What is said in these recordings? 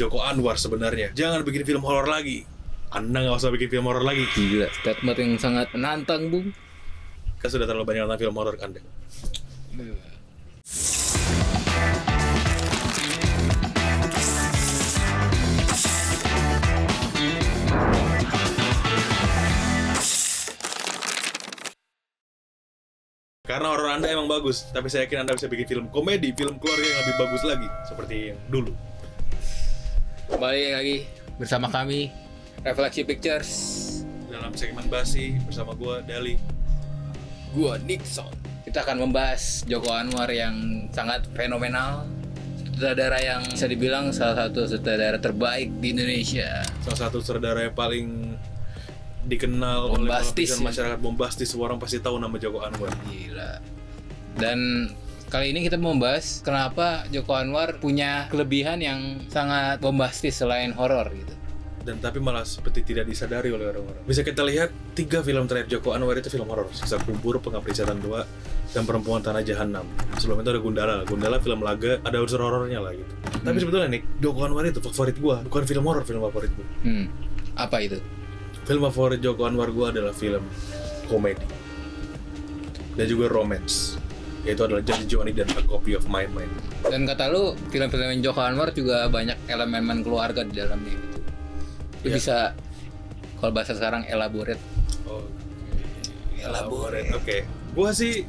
Joko Anwar sebenarnya jangan bikin film horor lagi. Anda nggak usah bikin film horor lagi. Gila, statement yang sangat menantang, Bung. Kita sudah terlalu banyak nonton film horor Anda. Karena horor Anda emang bagus, tapi saya yakin Anda bisa bikin film komedi, film keluarga yang lebih bagus lagi, seperti yang dulu. Balik lagi bersama kami, Refleksi Pictures. Dalam segmen Basi, bersama gua, Dali. Gua Nixon. Kita akan membahas Joko Anwar yang sangat fenomenal, sutradara yang bisa dibilang salah satu sutradara terbaik di Indonesia. Salah satu sutradara yang paling dikenal Bombastis, oleh masyarakat bombastis. Semua orang pasti tahu nama Joko Anwar. Gila. Dan kali ini kita mau membahas kenapa Joko Anwar punya kelebihan yang sangat bombastis selain horor gitu. Dan tapi malah seperti tidak disadari oleh orang-orang. Bisa kita lihat 3 film terakhir Joko Anwar itu film horor. Siksa Kubur, Pengabdi Setan 2, dan Perempuan Tanah Jahanam. Sebelum itu ada Gundala. Gundala film laga, ada unsur horornya lah gitu. Tapi sebetulnya nih, Joko Anwar itu favorit gua, bukan film horor, film favorit gua. Apa itu? Film favorit Joko Anwar gua adalah film komedi dan juga romance, yaitu adalah Janji Johnny dan A Copy of My Mind. Dan kata lu, film-film Joko Anwar juga banyak elemen keluarga di dalamnya gitu. Lu bisa, kalau bahasa sekarang, elaborate. Oh, elaborate. Oke. Gua sih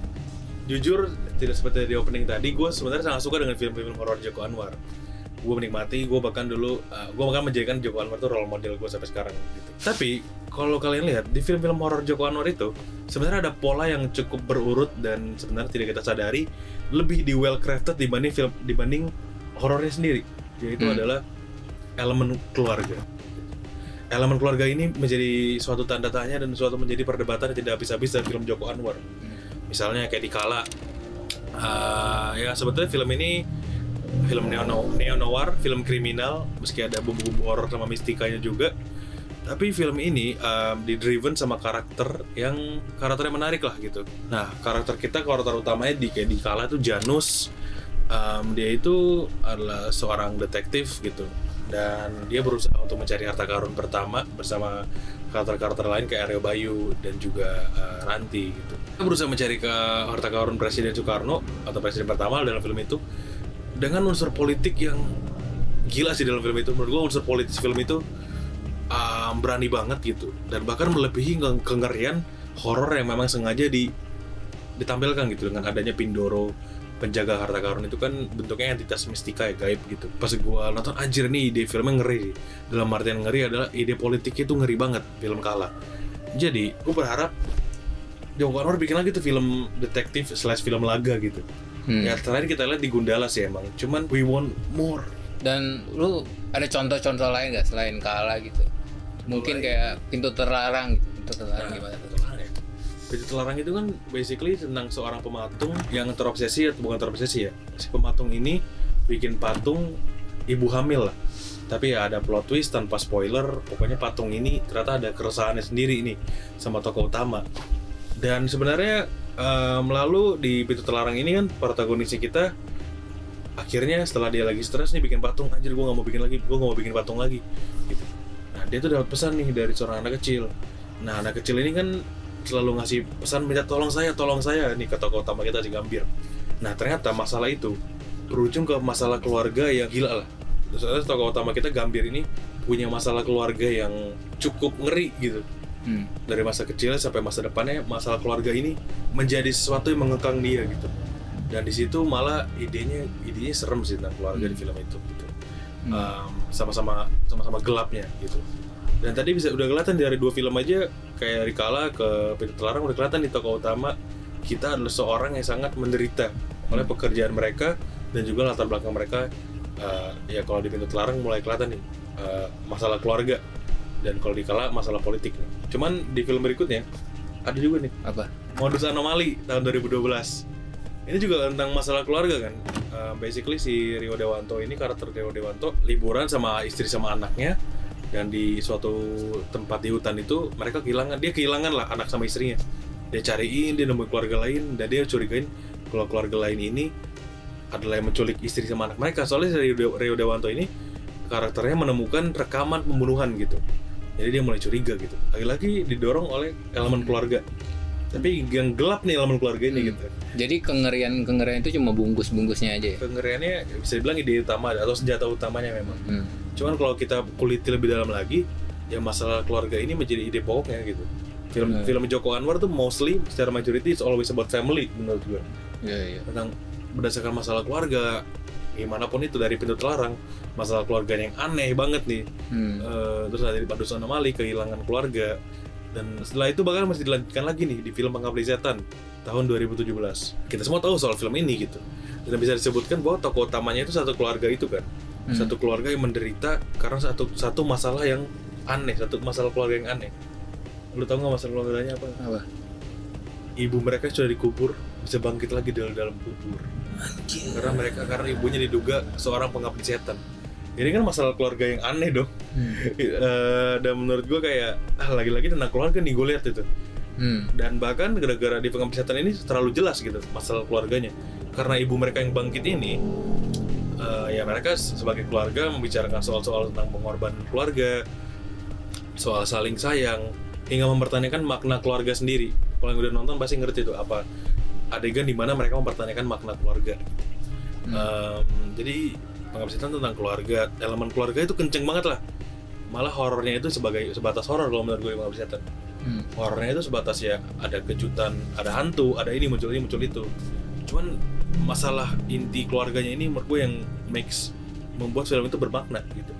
jujur tidak seperti di opening tadi, gua sebenarnya sangat suka dengan film-film horor Joko Anwar. Gue menikmati, gue bahkan menjadikan Joko Anwar itu role model gue sampai sekarang gitu. Tapi kalau kalian lihat di film-film horor Joko Anwar itu sebenarnya ada pola yang cukup berurut dan sebenarnya tidak kita sadari lebih di well crafted dibanding horornya sendiri, yaitu adalah elemen keluarga. Elemen keluarga ini menjadi suatu tanda tanya dan suatu menjadi perdebatan yang tidak habis-habis dari film Joko Anwar. Misalnya kayak di Kala, ya sebetulnya film ini film neo-noir, film kriminal, meski ada bumbu-bumbu horor sama mistikanya juga. Tapi film ini didriven sama karakternya menarik lah gitu. Nah, karakter utamanya di Kala itu Janus. Dia itu adalah seorang detektif gitu. Dan dia berusaha untuk mencari harta karun pertama bersama karakter-karakter lain kayak Aryo Bayu dan juga Ranti gitu. Dia berusaha mencari harta karun Presiden Soekarno atau Presiden pertama dalam film itu, dengan unsur politik yang gila sih dalam film itu. Menurut gue unsur politis film itu berani banget gitu, dan bahkan melebihi kengerian horor yang memang sengaja ditampilkan gitu dengan adanya Pindoro, penjaga harta karun itu kan bentuknya entitas mistika ya, gaib gitu. Pas gue nonton, anjir nih ide filmnya ngeri. Dalam artian ngeri adalah ide politiknya itu ngeri banget film Kala. Jadi gue berharap Joko Anwar bikin lagi tuh film detektif / film laga gitu. Ya terakhir kita lihat di Gundala sih emang, cuman we want more. Dan lu ada contoh-contoh lain nggak selain Kala gitu? Mungkin kayak Pintu Terlarang gitu. Pintu Terlarang gimana tuh? Pintu Terlarang itu kan basically tentang seorang pematung yang terobsesi, atau bukan terobsesi ya, si pematung ini bikin patung ibu hamil lah. Tapi ya ada plot twist tanpa spoiler. Pokoknya patung ini ternyata ada keresahannya sendiri nih sama tokoh utama. Dan sebenarnya melalui di Pintu Terlarang ini kan protagonisnya kita akhirnya setelah dia lagi stres nih bikin patung, anjir gue gak mau bikin patung lagi gitu. Nah dia tuh dapat pesan nih dari seorang anak kecil. Nah anak kecil ini kan selalu ngasih pesan, minta tolong saya nih ke tokoh utama kita si Gambir. Nah ternyata masalah itu berujung ke masalah keluarga yang gila lah. Soalnya tokoh utama kita Gambir ini punya masalah keluarga yang cukup ngeri gitu. Dari masa kecilnya sampai masa depannya, masalah keluarga ini menjadi sesuatu yang mengekang dia gitu. Dan di situ malah idenya serem sih tentang keluarga di film itu gitu. Sama-sama gelapnya gitu. Dan tadi udah kelihatan dari 2 film aja, kayak dari Kala ke Pintu Terlarang udah kelihatan di tokoh utama kita adalah seorang yang sangat menderita oleh pekerjaan mereka dan juga latar belakang mereka. Ya kalau di Pintu Terlarang mulai kelihatan nih masalah keluarga, dan kalau di Kala masalah politik nih. Cuman di film berikutnya ada juga nih, apa? Modus Anomali tahun 2012. Ini juga tentang masalah keluarga kan. Basically si Rio Dewanto ini, karakter Rio Dewanto liburan sama istri sama anaknya, dan di suatu tempat di hutan itu mereka kehilangan lah anak sama istrinya. Dia cariin, dia nemuin keluarga lain, dan dia curigain kalau keluarga lain ini adalah yang menculik istri sama anak mereka. Soalnya si Rio Dewanto ini karakternya menemukan rekaman pembunuhan gitu. Jadi dia mulai curiga gitu. Lagi-lagi didorong oleh elemen keluarga. Tapi yang gelap nih elemen keluarga ini gitu. Jadi kengerian itu cuma bungkus-bungkusnya aja ya? Kengeriannya bisa dibilang ide utama atau senjata utamanya memang. Cuman kalau kita kuliti lebih dalam lagi, ya masalah keluarga ini menjadi ide pokoknya gitu. Film Joko Anwar tuh mostly secara majority it's always about family menurut gue. Tentang berdasarkan masalah keluarga, gimana pun itu, dari Pintu Terlarang, masalah keluarga yang aneh banget nih. Terus ada di Padus Anomali, kehilangan keluarga. Dan setelah itu bahkan masih dilanjutkan lagi nih di film Pengabdi Setan tahun 2017. Kita semua tahu soal film ini gitu. Dan bisa disebutkan bahwa tokoh utamanya itu satu keluarga itu kan. Satu keluarga yang menderita karena satu masalah yang aneh, satu masalah keluarga yang aneh. Lu tahu nggak masalah keluarganya apa? Ibu mereka sudah dikubur, bisa bangkit lagi dari dalam kubur. Anjir. Karena ibunya diduga seorang pengabdi setan. Ini kan masalah keluarga yang aneh dong. Dan menurut gue kayak lagi-lagi tentang keluarga nih gue lihat itu. Dan bahkan gara-gara di Pengabdi Setan ini terlalu jelas gitu masalah keluarganya. Karena ibu mereka yang bangkit ini, ya mereka sebagai keluarga membicarakan soal-soal tentang pengorbanan keluarga, soal saling sayang, hingga mempertanyakan makna keluarga sendiri. Kalau yang udah nonton pasti ngerti tuh apa adegan di mana mereka mempertanyakan makna keluarga. Jadi Pengabdi Setan tentang keluarga, elemen keluarga itu kenceng banget lah. Malah horornya itu sebatas horor kalau menurut gue Pengabdi Setan. Horornya itu sebatas ya ada kejutan, ada hantu, ada ini muncul itu. Cuman masalah inti keluarganya ini menurut gue yang membuat film itu bermakna gitu.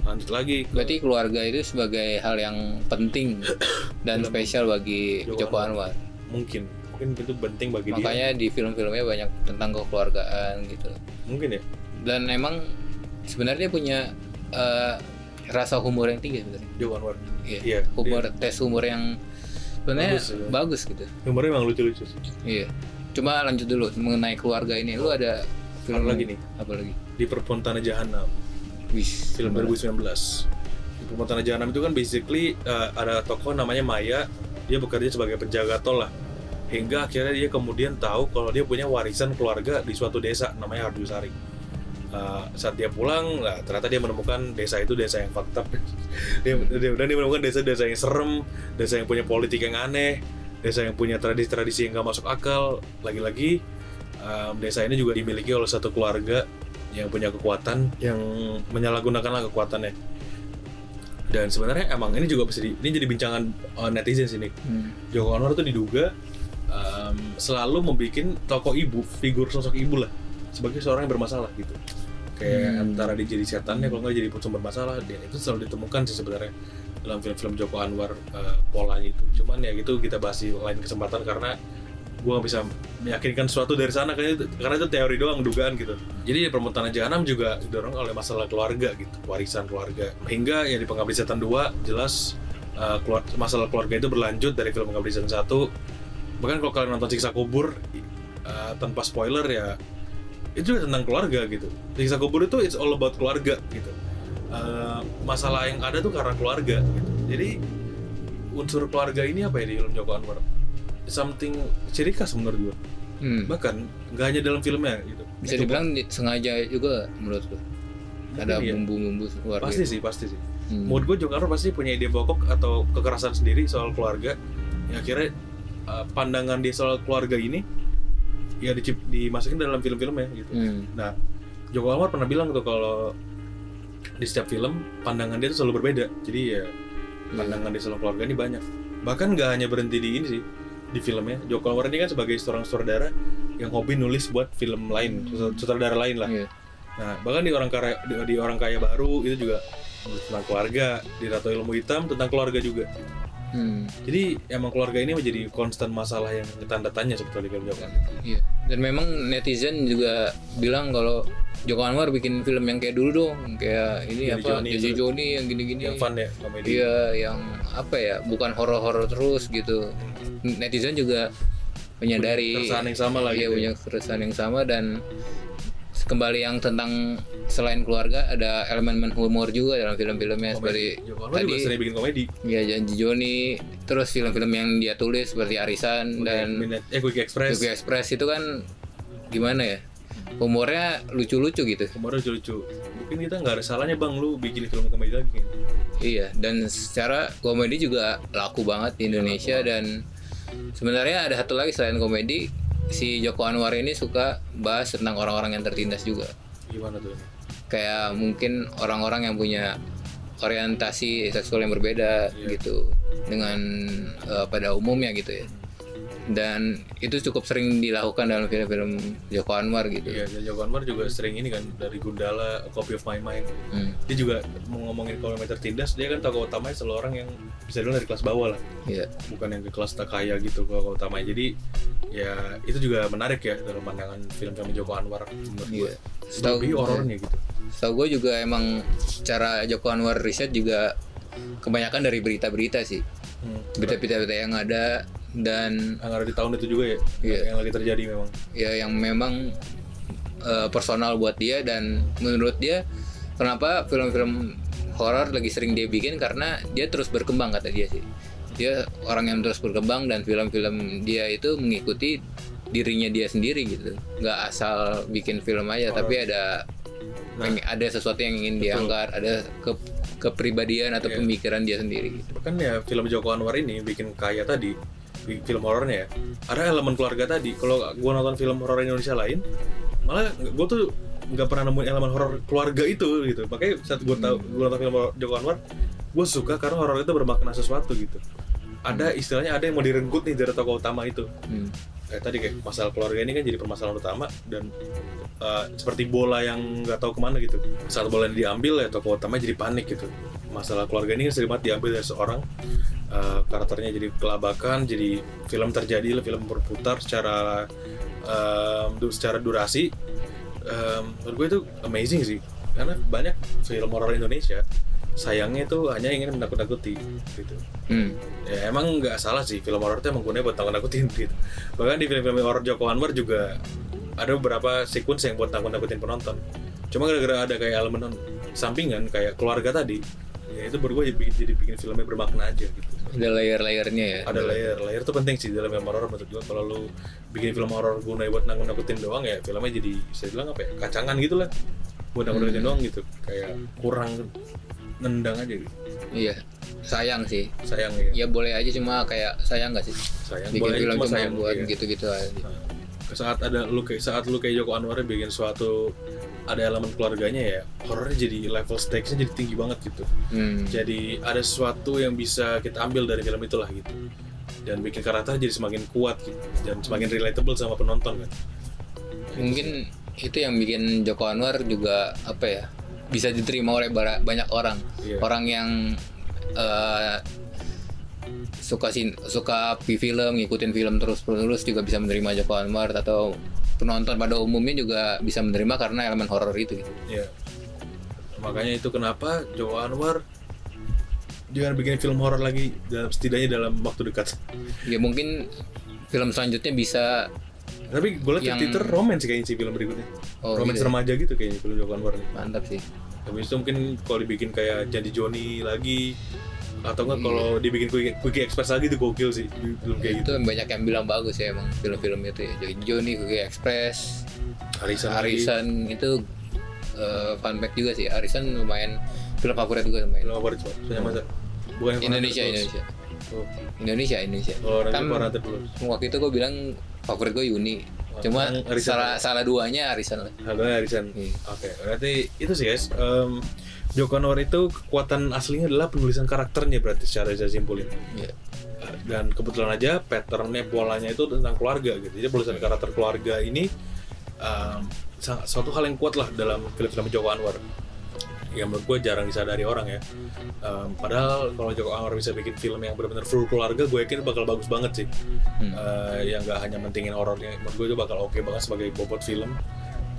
Lanjut lagi. Berarti keluarga itu sebagai hal yang penting dan spesial bagi Joko Anwar. Mungkin itu penting bagi dia. Makanya di film-filmnya banyak tentang kekeluargaan gitu. Mungkin ya. Dan emang sebenarnya punya rasa humor yang tinggi sebenarnya. Joko Anwar. Iya. Tes humor yang sebenarnya bagus gitu. Humornya emang lucu-lucu sih. Iya. Cuma lanjut dulu mengenai keluarga ini. Lu ada film lagi nih? Apa lagi? Di Perempuan Tanah Jahanam. Film 2019. Di Perempuan Tanah Jahanam itu kan basically ada tokoh namanya Maya. Dia bekerja sebagai penjaga tol lah. Hingga akhirnya dia kemudian tahu kalau dia punya warisan keluarga di suatu desa namanya Ardusari. Saat dia pulang, ternyata dia menemukan desa itu desa yang fucked up. dia menemukan desa-desa yang serem, desa yang punya politik yang aneh, desa yang punya tradisi-tradisi yang gak masuk akal. Lagi-lagi desa ini juga dimiliki oleh satu keluarga yang punya kekuatan, yang menyalahgunakanlah kekuatannya. Dan sebenarnya emang ini juga ini jadi bincangan netizen sini. Joko Anwar tuh diduga selalu membuat tokoh ibu, figur sosok ibu lah, sebagai seorang yang bermasalah gitu. Kayak antara dia jadi setannya, kalau nggak jadi sumber masalah. Dia itu selalu ditemukan sih sebenarnya dalam film-film Joko Anwar polanya itu. Cuman ya gitu kita bahas di lain kesempatan karena gue nggak bisa meyakinkan sesuatu dari sana karena itu teori doang, dugaan gitu. Jadi di Perempuan Tanah Jahanam juga didorong oleh masalah keluarga gitu, warisan keluarga. Hingga ya di Pengabdi Setan 2 jelas masalah keluarga itu berlanjut dari film Pengabdi Setan 1. Bahkan kalau kalian nonton Siksa Kubur tanpa spoiler ya, itu juga tentang keluarga gitu. Siksa Kubur itu it's all about keluarga gitu. Masalah yang ada tuh karena keluarga gitu. Jadi unsur keluarga ini apa ya di film Joko Anwar? Something ciri khas menurut gue. Bahkan nggak hanya dalam filmnya gitu. Bisa dibilang sengaja juga menurut gue. Ada bumbu-bumbu keluarga. Pasti sih. Menurut gue Joko Anwar pasti punya ide pokok atau kekerasan sendiri soal keluarga. Ya akhirnya pandangan dia soal keluarga ini ya dimasukin dalam film-filmnya gitu. Nah, Joko Anwar pernah bilang tuh kalau di setiap film pandangan dia tuh selalu berbeda. Jadi ya pandangan dia soal keluarga ini banyak. Bahkan nggak hanya berhenti di ini sih, di filmnya. Joko Anwar ini kan sebagai seorang sutradara yang hobi nulis buat film lain, sutradara lain lah. Nah, bahkan di Orang Kaya Baru itu juga tentang keluarga, di Ratu Ilmu Hitam tentang keluarga juga. Jadi emang keluarga ini menjadi konstan masalah yang tanda tanya sebetulnya di film Joko Anwar. Iya. Dan memang netizen juga bilang kalau Joko Anwar bikin film yang kayak dulu dong, kayak ini Jadi Joni yang gini-gini. Yang fun ya, komedi. Iya, yang apa ya, bukan horor-horor terus gitu. Netizen juga menyadari keresahan yang sama lah. Iya, punya keresahan yang sama. Dan kembali yang tentang selain keluarga ada elemen humor juga dalam film-filmnya. Seperti tadi juga sering bikin komedi. Iya, Janji Joni, terus film-film yang dia tulis seperti Arisan Quick Express. Quick Express itu kan gimana ya? Humornya lucu-lucu gitu. Humornya lucu-lucu. mungkin kita nggak ada salahnya bang lu bikin film komedi lagi kan? Iya, dan secara komedi juga laku banget di Indonesia. Dan sebenarnya ada satu lagi selain komedi, si Joko Anwar ini suka bahas tentang orang-orang yang tertindas juga. Gimana tuh? Kayak mungkin orang-orang yang punya orientasi seksual yang berbeda gitu dengan pada umumnya gitu ya. Dan itu cukup sering dilakukan dalam film-film Joko Anwar gitu. Iya, dan Joko Anwar juga sering ini kan, dari Gundala, A Copy of My Mind. Dia juga mau ngomongin kalau tertindas, dia kan tokoh utamanya selalu orang yang bisa dibilang dari kelas bawah lah. Iya. Bukan yang ke kelas tak kaya gitu tokoh utamanya. Jadi ya itu juga menarik ya dalam pandangan film-film Joko Anwar menurut gue. Lebih horornya gitu. Setahu gue juga emang cara Joko Anwar riset juga kebanyakan dari berita-berita sih. Berita-berita yang ada dan yang ada di tahun itu juga ya, yang lagi terjadi memang. Ya yang memang personal buat dia, dan menurut dia kenapa film-film horor lagi sering dia bikin karena dia terus berkembang, kata dia sih. Dia orang yang terus berkembang dan film-film dia itu mengikuti dirinya dia sendiri gitu. Nggak asal bikin film aja, tapi ada sesuatu yang ingin diangkat, ada kepribadian atau pemikiran dia sendiri gitu. Kan ya film Joko Anwar ini bikin kaya tadi film horornya ya, ada elemen keluarga tadi. Kalau gue nonton film horor Indonesia lain, malah gue tuh nggak pernah nemuin elemen horor keluarga itu gitu. Makanya saat gue nonton film Joko Anwar, gue suka karena horor itu bermakna sesuatu gitu. Ada istilahnya, ada yang mau direnggut nih dari tokoh utama itu. Kayak tadi kayak masalah keluarga ini kan jadi permasalahan utama, dan seperti bola yang nggak tahu kemana gitu. Saat bola ini diambil ya tokoh utama jadi panik gitu. Masalah keluarga ini sering banget diambil dari seorang, karakternya jadi kelabakan, jadi film terjadi, film berputar secara durasi. Menurut gue itu amazing sih, karena banyak film horor Indonesia sayangnya itu hanya ingin menakut-nakuti gitu. Ya emang nggak salah sih, film horor itu emang gunanya buat nakut-nakutin gitu. Bahkan di film-film horor Joko Anwar juga ada beberapa sequence yang buat nakut-nakutin penonton. Cuma gara-gara ada kayak elemen sampingan kayak keluarga tadi, ya itu baru gue jadi bikin filmnya bermakna aja gitu. Ada layer-layernya ya. Ada layer itu penting sih dalam film horor menurut gue. Kalau lu bikin film horor gunanya buat nakut-nakutin doang, ya filmnya jadi saya bilang apa ya, kacangan gitu lah, buat nakut-nakutin doang gitu, kayak kurang nendang aja gitu. Iya, sayang sih. Sayang ya. Ya boleh aja, cuma kayak sayang nggak sih? Sayang. Bikin Boleh film cuma sayang buat ya. gitu-gitu aja. Saat lu kayak Joko Anwar bikin suatu, ada elemen keluarganya ya, horornya jadi level stakesnya jadi tinggi banget gitu. Jadi ada sesuatu yang bisa kita ambil dari film itulah gitu, dan bikin karakter jadi semakin kuat gitu, dan semakin relatable sama penonton kan. Mungkin itu yang bikin Joko Anwar juga apa ya, bisa diterima oleh banyak orang. Orang yang suka film, ngikutin film terus juga bisa menerima Joko Anwar, atau penonton pada umumnya juga bisa menerima karena elemen horor itu gitu. Iya. Makanya itu kenapa Joko Anwar jangan bikin film horor lagi setidaknya dalam waktu dekat. Ya mungkin film selanjutnya bisa. Tapi gue liat Twitter romance kayaknya sih film berikutnya. Romance gitu ya? Remaja gitu kayaknya film Joko Anwar nih. Mantap sih. Habis itu mungkin kalau dibikin kayak Janji Joni lagi, atau enggak kalau dibikin Quickie Express lagi, itu gokil sih film kayak gitu. Itu banyak yang bilang bagus ya emang film-film itu ya. Janji Joni, Quickie Express, Arisan itu fun fact juga sih. Arisan lumayan film favorit juga lumayan. Film favorit masa? Bukan Indonesia. Indonesia. Oh, nanti Kan Fahrenheit dulu. waktu itu gue bilang favorit gue Yuni. Cuma salah duanya Arisan lah. Arisan. Oke, berarti itu sih guys. Joko Anwar itu kekuatan aslinya adalah penulisan karakternya, berarti secara saya simpulin. Dan kebetulan aja patternnya, polanya itu tentang keluarga gitu. Jadi penulisan karakter keluarga ini suatu hal yang kuat lah dalam film-film Joko Anwar. Ya menurut gue jarang disadari orang ya. Padahal kalau Joko Anwar bisa bikin film yang benar-benar full keluarga, gue yakin bakal bagus banget sih. Yang nggak hanya mentingin horornya, menurut gue itu bakal oke banget sebagai bobot film.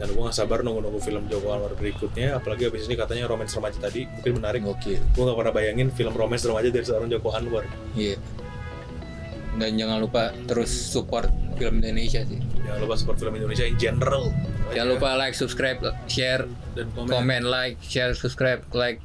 Dan gue nggak sabar nunggu film Joko Anwar berikutnya. Apalagi abis ini katanya romance remaja tadi, mungkin menarik. Gue nggak pernah bayangin film romance remaja dari seorang Joko Anwar. Iya. Dan jangan lupa terus support film Indonesia sih. Jangan lupa support film Indonesia in general. Jangan lupa like, subscribe, share, dan komen, like, share, subscribe, like,